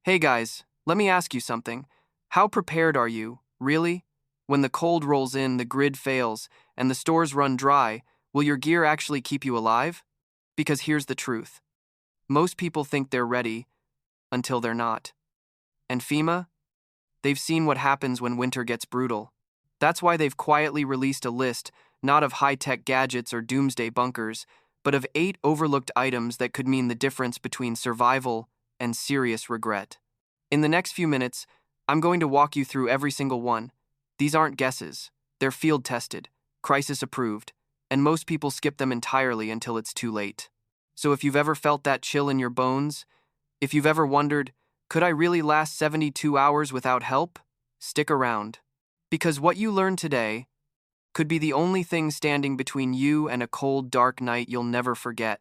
Hey guys, let me ask you something. How prepared are you, really? When the cold rolls in, the grid fails, and the stores run dry, will your gear actually keep you alive? Because here's the truth. Most people think they're ready until they're not. And FEMA? They've seen what happens when winter gets brutal. That's why they've quietly released a list, not of high-tech gadgets or doomsday bunkers, but of 8 overlooked items that could mean the difference between survival and serious regret. In the next few minutes, I'm going to walk you through every single one. These aren't guesses. They're field-tested, crisis-approved, and most people skip them entirely until it's too late. So if you've ever felt that chill in your bones, if you've ever wondered, could I really last 72 hours without help? Stick around. Because what you learn today could be the only thing standing between you and a cold, dark night you'll never forget.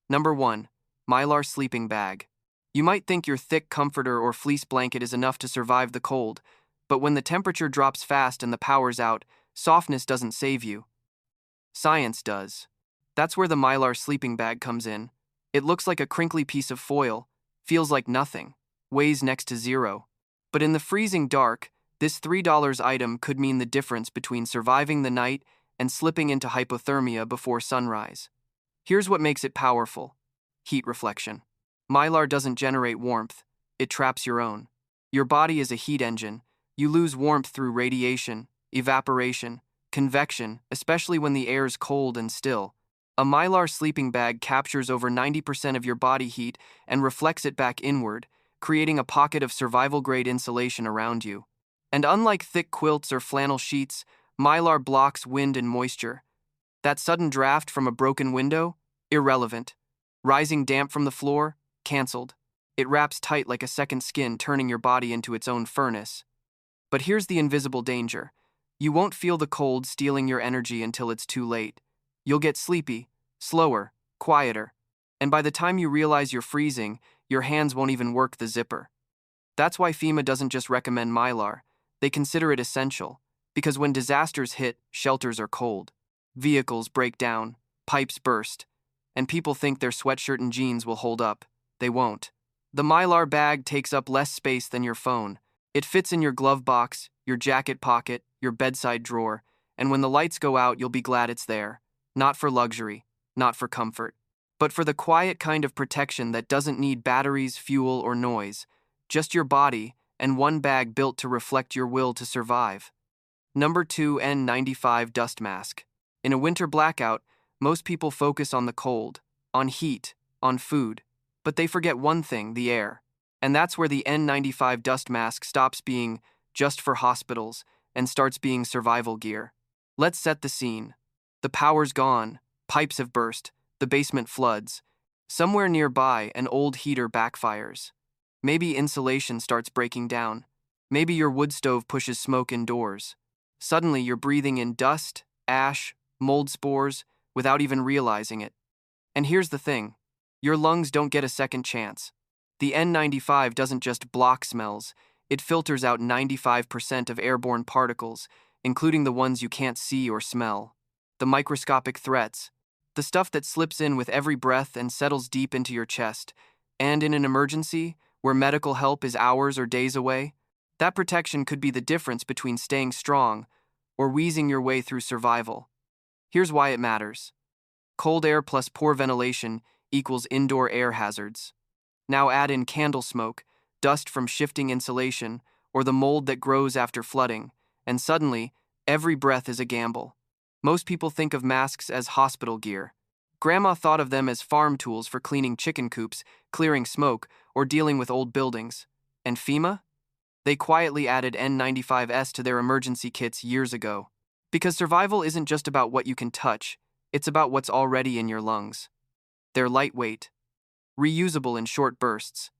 Number 1. Mylar sleeping bag. You might think your thick comforter or fleece blanket is enough to survive the cold, but when the temperature drops fast and the power's out, softness doesn't save you. Science does. That's where the Mylar sleeping bag comes in. It looks like a crinkly piece of foil, feels like nothing, weighs next to zero. But in the freezing dark, this $3 item could mean the difference between surviving the night and slipping into hypothermia before sunrise. Here's what makes it powerful. Heat reflection. Mylar doesn't generate warmth, it traps your own. Your body is a heat engine. You lose warmth through radiation, evaporation, convection, especially when the air's cold and still. A Mylar sleeping bag captures over 90% of your body heat and reflects it back inward, creating a pocket of survival-grade insulation around you. And unlike thick quilts or flannel sheets, Mylar blocks wind and moisture. That sudden draft from a broken window? Irrelevant. Rising damp from the floor? Cancelled. It wraps tight like a second skin, turning your body into its own furnace. But here's the invisible danger. You won't feel the cold stealing your energy until it's too late. You'll get sleepy, slower, quieter, and by the time you realize you're freezing, your hands won't even work the zipper. That's why FEMA doesn't just recommend Mylar. They consider it essential, because when disasters hit, shelters are cold. Vehicles break down, pipes burst, and people think their sweatshirt and jeans will hold up. They won't. The Mylar bag takes up less space than your phone. It fits in your glove box, your jacket pocket, your bedside drawer, and when the lights go out, you'll be glad it's there. Not for luxury, not for comfort, but for the quiet kind of protection that doesn't need batteries, fuel, or noise. Just your body and one bag built to reflect your will to survive. Number 2. N95 dust mask. In a winter blackout, most people focus on the cold, on heat, on food, but they forget one thing, the air. And that's where the N95 dust mask stops being just for hospitals and starts being survival gear. Let's set the scene. The power's gone, pipes have burst, the basement floods. Somewhere nearby, an old heater backfires. Maybe insulation starts breaking down. Maybe your wood stove pushes smoke indoors. Suddenly you're breathing in dust, ash, mold spores, without even realizing it. And here's the thing. Your lungs don't get a second chance. The N95 doesn't just block smells, it filters out 95% of airborne particles, including the ones you can't see or smell. The microscopic threats, the stuff that slips in with every breath and settles deep into your chest. And in an emergency, where medical help is hours or days away, that protection could be the difference between staying strong or wheezing your way through survival. Here's why it matters. Cold air plus poor ventilation equals indoor air hazards. Now add in candle smoke, dust from shifting insulation, or the mold that grows after flooding, and suddenly, every breath is a gamble. Most people think of masks as hospital gear. Grandma thought of them as farm tools for cleaning chicken coops, clearing smoke, or dealing with old buildings. And FEMA? They quietly added N95s to their emergency kits years ago. Because survival isn't just about what you can touch, it's about what's already in your lungs. They're lightweight, reusable in short bursts,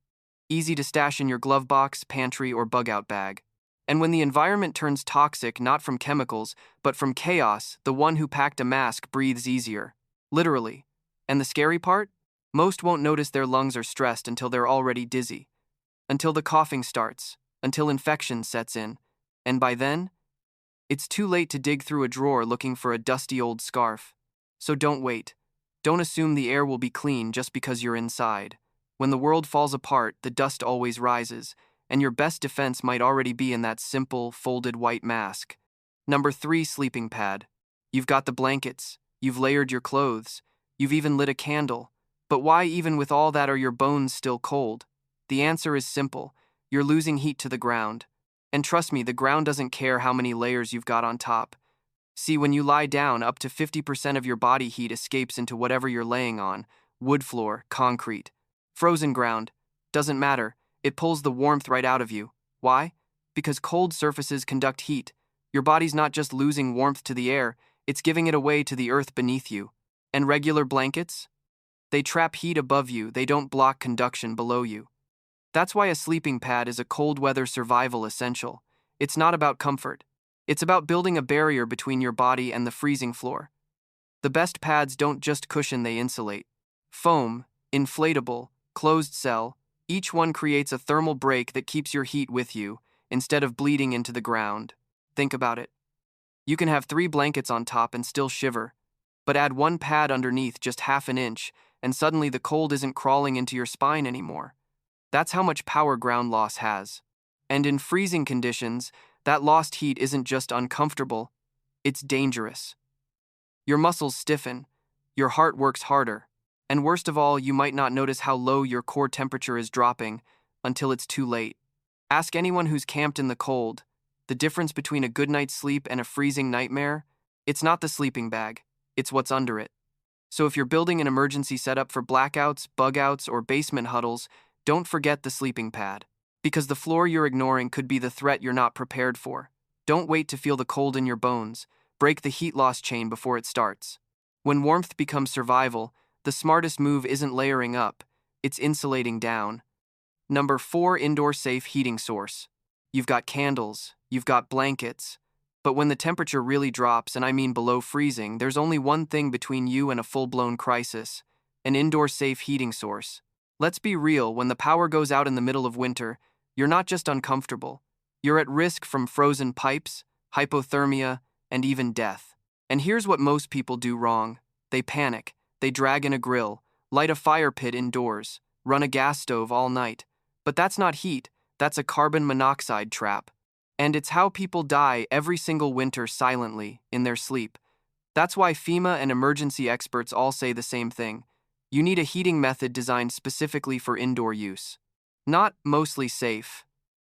easy to stash in your glove box, pantry, or bug-out bag. And when the environment turns toxic not from chemicals, but from chaos, the one who packed a mask breathes easier. Literally. And the scary part? Most won't notice their lungs are stressed until they're already dizzy. Until the coughing starts. Until infection sets in. And by then, it's too late to dig through a drawer looking for a dusty old scarf. So don't wait. Don't assume the air will be clean just because you're inside. When the world falls apart, the dust always rises, and your best defense might already be in that simple, folded white mask. Number 3, sleeping pad. You've got the blankets, you've layered your clothes, you've even lit a candle. But why, even with all that, are your bones still cold? The answer is simple: you're losing heat to the ground. And trust me, the ground doesn't care how many layers you've got on top. See, when you lie down, up to 50% of your body heat escapes into whatever you're laying on: wood floor, concrete, frozen ground. Doesn't matter, it pulls the warmth right out of you. Why? Because cold surfaces conduct heat. Your body's not just losing warmth to the air, it's giving it away to the earth beneath you. And regular blankets? They trap heat above you, they don't block conduction below you. That's why a sleeping pad is a cold weather survival essential. It's not about comfort. It's about building a barrier between your body and the freezing floor. The best pads don't just cushion, they insulate. Foam, inflatable, closed cell, each one creates a thermal break that keeps your heat with you, instead of bleeding into the ground. Think about it. You can have 3 blankets on top and still shiver, but add 1 pad underneath just half an inch, and suddenly the cold isn't crawling into your spine anymore. That's how much power ground loss has. And in freezing conditions, that lost heat isn't just uncomfortable, it's dangerous. Your muscles stiffen, your heart works harder, and worst of all, you might not notice how low your core temperature is dropping until it's too late. Ask anyone who's camped in the cold. The difference between a good night's sleep and a freezing nightmare? It's not the sleeping bag, it's what's under it. So if you're building an emergency setup for blackouts, bug-outs, or basement huddles, don't forget the sleeping pad. Because the floor you're ignoring could be the threat you're not prepared for. Don't wait to feel the cold in your bones. Break the heat loss chain before it starts. When warmth becomes survival, the smartest move isn't layering up, it's insulating down. Number 4, indoor safe heating source. You've got candles, you've got blankets, but when the temperature really drops, and I mean below freezing, there's only one thing between you and a full-blown crisis: an indoor safe heating source. Let's be real, when the power goes out in the middle of winter, you're not just uncomfortable, you're at risk from frozen pipes, hypothermia, and even death. And here's what most people do wrong. They panic, they drag in a grill, light a fire pit indoors, run a gas stove all night. But that's not heat, that's a carbon monoxide trap. And it's how people die every single winter silently, in their sleep. That's why FEMA and emergency experts all say the same thing. You need a heating method designed specifically for indoor use. Not mostly safe.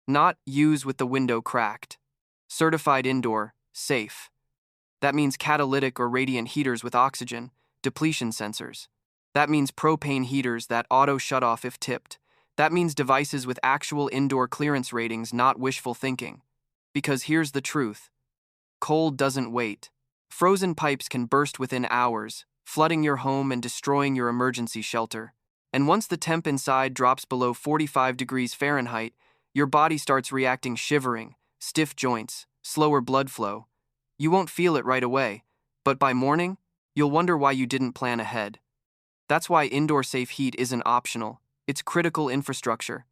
Not use with the window cracked. Certified indoor, safe. That means catalytic or radiant heaters with oxygen, depletion sensors. That means propane heaters that auto shut off if tipped. That means devices with actual indoor clearance ratings, not wishful thinking. Because here's the truth: cold doesn't wait. Frozen pipes can burst within hours, flooding your home and destroying your emergency shelter. And once the temp inside drops below 45 degrees Fahrenheit, your body starts reacting: shivering, stiff joints, slower blood flow. You won't feel it right away, but by morning, you'll wonder why you didn't plan ahead. That's why indoor safe heat isn't optional, it's critical infrastructure.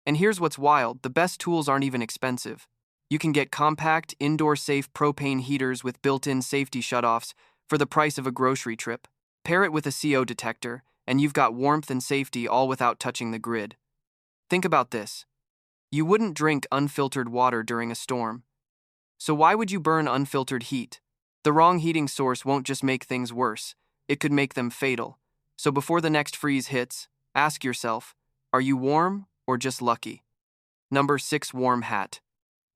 And here's what's wild: the best tools aren't even expensive. You can get compact, indoor safe propane heaters with built-in safety shutoffs for the price of a grocery trip. Pair it with a CO detector, and you've got warmth and safety all without touching the grid. Think about this. You wouldn't drink unfiltered water during a storm. So why would you burn unfiltered heat? The wrong heating source won't just make things worse, it could make them fatal. So before the next freeze hits, ask yourself, are you warm or just lucky? Number 6, warm hat.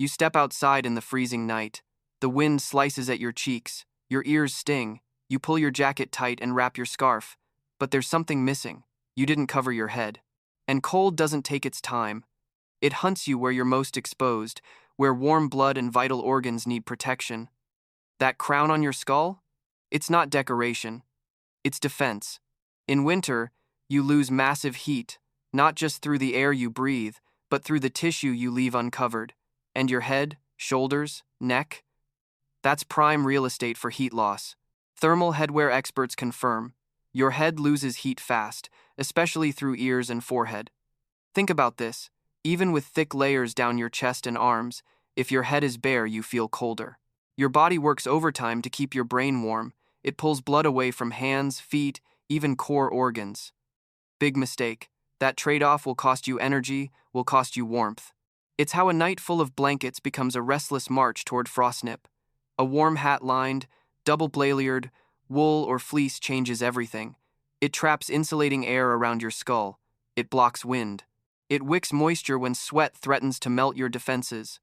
You step outside in the freezing night. The wind slices at your cheeks, your ears sting, you pull your jacket tight and wrap your scarf. But there's something missing. You didn't cover your head. And cold doesn't take its time. It hunts you where you're most exposed, where warm blood and vital organs need protection. That crown on your skull? It's not decoration. It's defense. In winter, you lose massive heat, not just through the air you breathe, but through the tissue you leave uncovered. And your head, shoulders, neck? That's prime real estate for heat loss. Thermal headwear experts confirm. Your head loses heat fast, especially through ears and forehead. Think about this. Even with thick layers down your chest and arms, if your head is bare, you feel colder. Your body works overtime to keep your brain warm. It pulls blood away from hands, feet, even core organs. Big mistake. That trade-off will cost you energy, will cost you warmth. It's how a night full of blankets becomes a restless march toward frostnip. A warm hat lined, double blaired, wool or fleece changes everything. It traps insulating air around your skull. It blocks wind. It wicks moisture when sweat threatens to melt your defenses.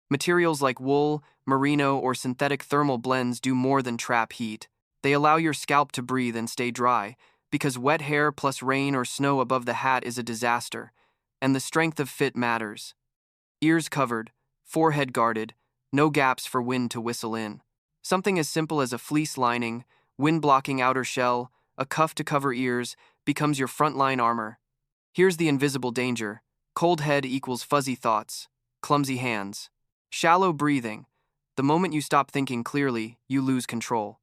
Materials like wool, merino, or synthetic thermal blends do more than trap heat. They allow your scalp to breathe and stay dry, because wet hair plus rain or snow above the hat is a disaster, and the strength of fit matters. Ears covered, forehead guarded, no gaps for wind to whistle in. Something as simple as a fleece lining, wind-blocking outer shell, a cuff to cover ears, becomes your frontline armor. Here's the invisible danger. Cold head equals fuzzy thoughts, clumsy hands. Shallow breathing. The moment you stop thinking clearly, you lose control.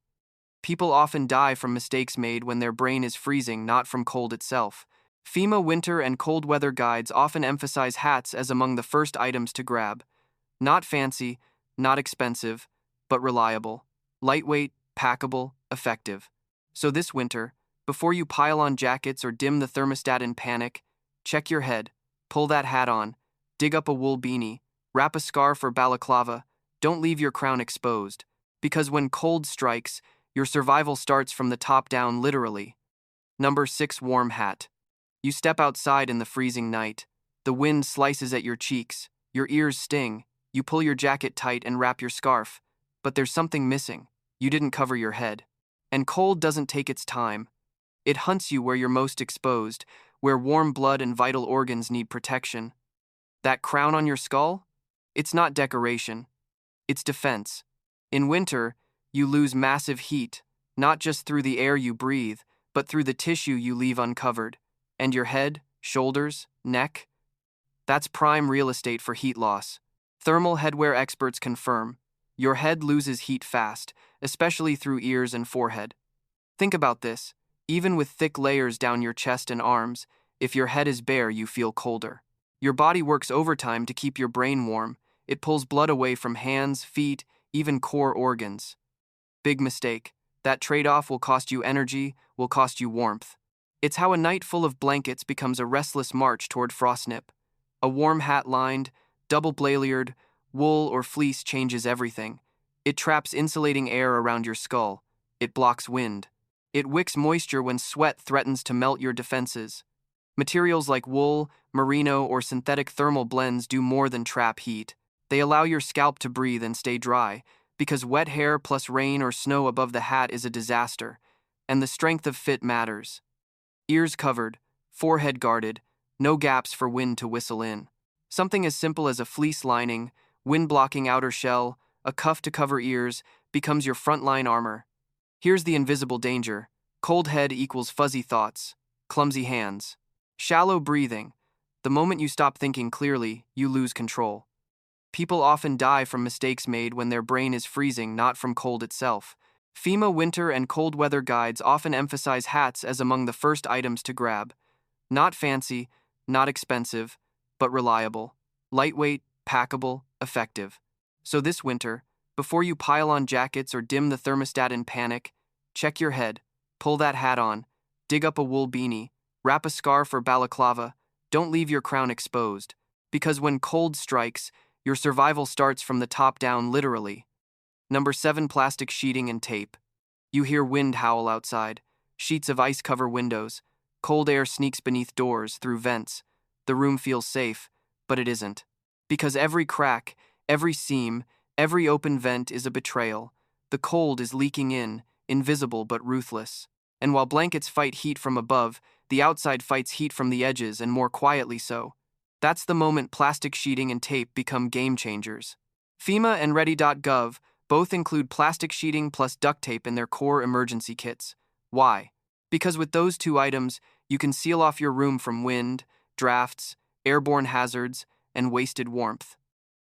People often die from mistakes made when their brain is freezing, not from cold itself. FEMA winter and cold weather guides often emphasize hats as among the first items to grab. Not fancy, not expensive, but reliable. Lightweight, packable, effective. So this winter, before you pile on jackets or dim the thermostat in panic, check your head, pull that hat on, dig up a wool beanie, wrap a scarf or balaclava, don't leave your crown exposed. Because when cold strikes, your survival starts from the top down literally. Number 6. Warm hat. You step outside in the freezing night. The wind slices at your cheeks, your ears sting, you pull your jacket tight and wrap your scarf. But there's something missing. You didn't cover your head. And cold doesn't take its time. It hunts you where you're most exposed, where warm blood and vital organs need protection. That crown on your skull? It's not decoration. It's defense. In winter, you lose massive heat, not just through the air you breathe, but through the tissue you leave uncovered. And your head, shoulders, neck? That's prime real estate for heat loss. Thermal headwear experts confirm. Your head loses heat fast, especially through ears and forehead. Think about this. Even with thick layers down your chest and arms, if your head is bare, you feel colder. Your body works overtime to keep your brain warm. It pulls blood away from hands, feet, even core organs. Big mistake. That trade-off will cost you energy, will cost you warmth. It's how a night full of blankets becomes a restless march toward frostnip. A warm hat lined, double blaired, wool or fleece changes everything. It traps insulating air around your skull. It blocks wind. It wicks moisture when sweat threatens to melt your defenses. Materials like wool, merino, or synthetic thermal blends do more than trap heat. They allow your scalp to breathe and stay dry, because wet hair plus rain or snow above the hat is a disaster, and the strength of fit matters. Ears covered, forehead guarded, no gaps for wind to whistle in. Something as simple as a fleece lining, wind-blocking outer shell, a cuff to cover ears, becomes your frontline armor. Here's the invisible danger. Cold head equals fuzzy thoughts, clumsy hands. Shallow breathing. The moment you stop thinking clearly, you lose control. People often die from mistakes made when their brain is freezing, not from cold itself. FEMA winter and cold weather guides often emphasize hats as among the first items to grab. Not fancy, not expensive, but reliable. Lightweight, packable, effective. So this winter, before you pile on jackets or dim the thermostat in panic, check your head, pull that hat on, dig up a wool beanie, wrap a scarf or balaclava, don't leave your crown exposed. Because when cold strikes, your survival starts from the top down literally. Number 7. Plastic sheeting and tape. You hear wind howl outside. Sheets of ice cover windows. Cold air sneaks beneath doors, through vents. The room feels safe, but it isn't. Because every crack, every seam, every open vent is a betrayal. The cold is leaking in, invisible but ruthless. And while blankets fight heat from above, the outside fights heat from the edges, and more quietly so. That's the moment plastic sheeting and tape become game changers. FEMA and Ready.gov both include plastic sheeting plus duct tape in their core emergency kits. Why? Because with those two items, you can seal off your room from wind, drafts, airborne hazards, and wasted warmth.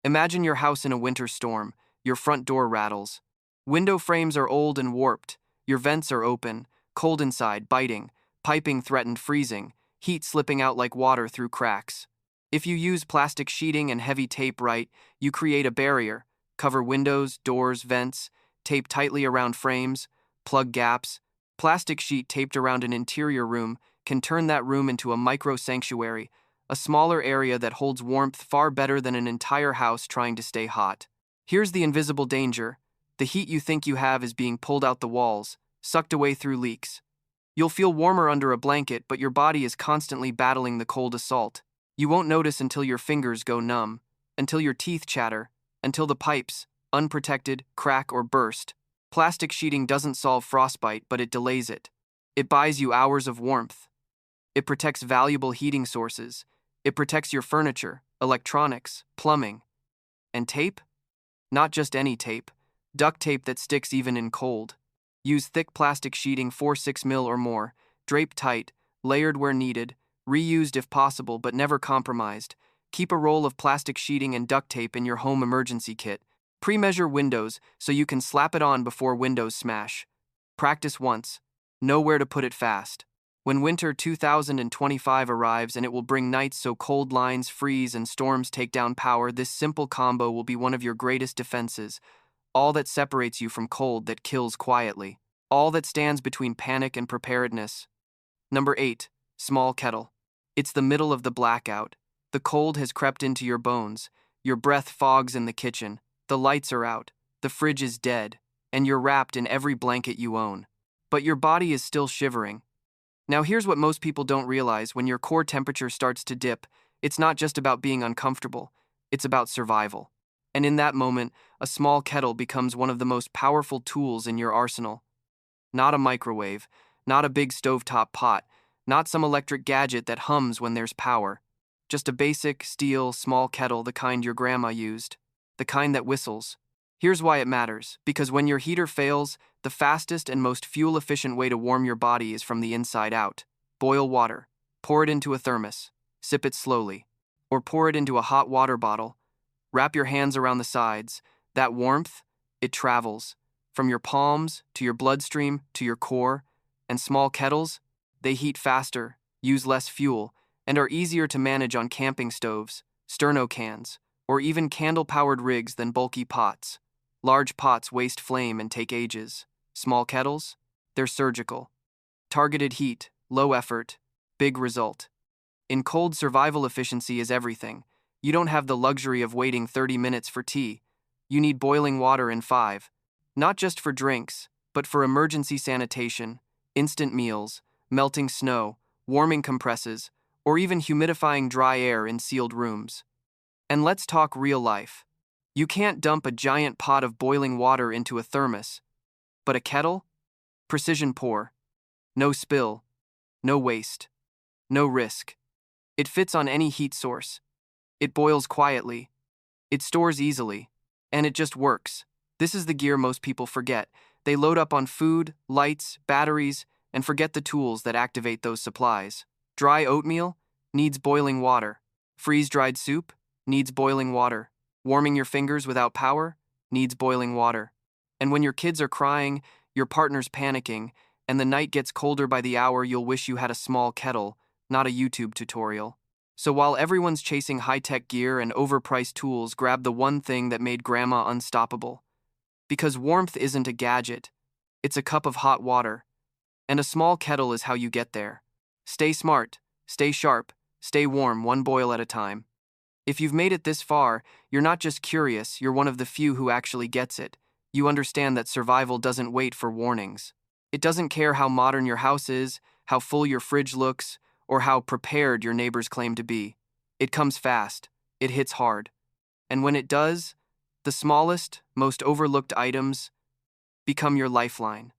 Imagine your house in a winter storm. Your front door rattles. Window frames are old and warped. Your vents are open, cold inside, biting, piping threatened freezing, heat slipping out like water through cracks. If you use plastic sheeting and heavy tape right, you create a barrier. Cover windows, doors, vents, tape tightly around frames, plug gaps. Plastic sheet taped around an interior room can turn that room into a micro sanctuary, a smaller area that holds warmth far better than an entire house trying to stay hot. Here's the invisible danger. The heat you think you have is being pulled out the walls, sucked away through leaks. You'll feel warmer under a blanket, but your body is constantly battling the cold assault. You won't notice until your fingers go numb, until your teeth chatter, until the pipes, unprotected, crack or burst. Plastic sheeting doesn't solve frostbite, but it delays it. It buys you hours of warmth. It protects valuable heating sources. It protects your furniture, electronics, plumbing. And tape? Not just any tape. Duct tape that sticks even in cold. Use thick plastic sheeting 4-6 mil or more, drape tight, layered where needed, reused if possible but never compromised. Keep a roll of plastic sheeting and duct tape in your home emergency kit. Pre-measure windows so you can slap it on before windows smash. Practice once. Know where to put it fast. When winter 2025 arrives and it will bring nights so cold lines freeze and storms take down power, this simple combo will be one of your greatest defenses. All that separates you from cold that kills quietly. All that stands between panic and preparedness. Number 8. Small kettle. It's the middle of the blackout. The cold has crept into your bones. Your breath fogs in the kitchen. The lights are out. The fridge is dead. And you're wrapped in every blanket you own. But your body is still shivering. Now here's what most people don't realize. When your core temperature starts to dip, it's not just about being uncomfortable. It's about survival. And in that moment, a small kettle becomes one of the most powerful tools in your arsenal. Not a microwave, not a big stovetop pot, not some electric gadget that hums when there's power. Just a basic, steel, small kettle, the kind your grandma used. The kind that whistles. Here's why it matters. Because when your heater fails, the fastest and most fuel-efficient way to warm your body is from the inside out. Boil water. Pour it into a thermos. Sip it slowly. Or pour it into a hot water bottle. Wrap your hands around the sides. That warmth, it travels. From your palms, to your bloodstream, to your core. And small kettles, they heat faster, use less fuel, and are easier to manage on camping stoves, sterno cans, or even candle-powered rigs than bulky pots. Large pots waste flame and take ages. Small kettles? They're surgical. Targeted heat, low effort, big result. In cold, survival efficiency is everything. You don't have the luxury of waiting 30 minutes for tea. You need boiling water in 5. Not just for drinks, but for emergency sanitation, instant meals, melting snow, warming compresses, or even humidifying dry air in sealed rooms. And let's talk real life. You can't dump a giant pot of boiling water into a thermos. But a kettle? Precision pour. No spill. No waste. No risk. It fits on any heat source. It boils quietly. It stores easily. And it just works. This is the gear most people forget. They load up on food, lights, batteries, and forget the tools that activate those supplies. Dry oatmeal? Needs boiling water. Freeze-dried soup? Needs boiling water. Warming your fingers without power? Needs boiling water. And when your kids are crying, your partner's panicking, and the night gets colder by the hour, you'll wish you had a small kettle, not a YouTube tutorial. So while everyone's chasing high-tech gear and overpriced tools, grab the one thing that made Grandma unstoppable. Because warmth isn't a gadget. It's a cup of hot water. And a small kettle is how you get there. Stay smart, stay sharp, stay warm, one boil at a time. If you've made it this far, you're not just curious, you're one of the few who actually gets it. You understand that survival doesn't wait for warnings. It doesn't care how modern your house is, how full your fridge looks, or how prepared your neighbors claim to be. It comes fast. It hits hard. And when it does, the smallest, most overlooked items become your lifeline.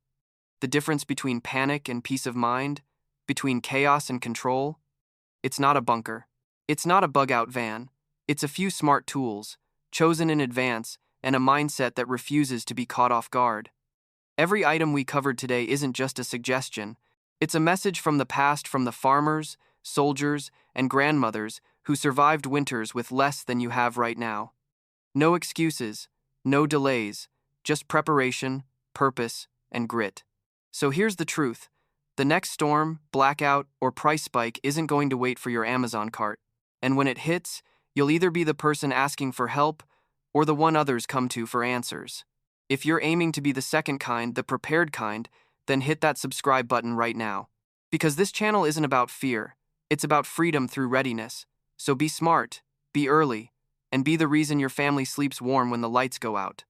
The difference between panic and peace of mind, between chaos and control, it's not a bunker. It's not a bug-out van. It's a few smart tools, chosen in advance, and a mindset that refuses to be caught off guard. Every item we covered today isn't just a suggestion. It's a message from the past, from the farmers, soldiers, and grandmothers who survived winters with less than you have right now. No excuses, no delays, just preparation, purpose, and grit. So here's the truth. The next storm, blackout, or price spike isn't going to wait for your Amazon cart. And when it hits, you'll either be the person asking for help or the one others come to for answers. If you're aiming to be the second kind, the prepared kind, then hit that subscribe button right now. Because this channel isn't about fear, it's about freedom through readiness. So be smart, be early, and be the reason your family sleeps warm when the lights go out.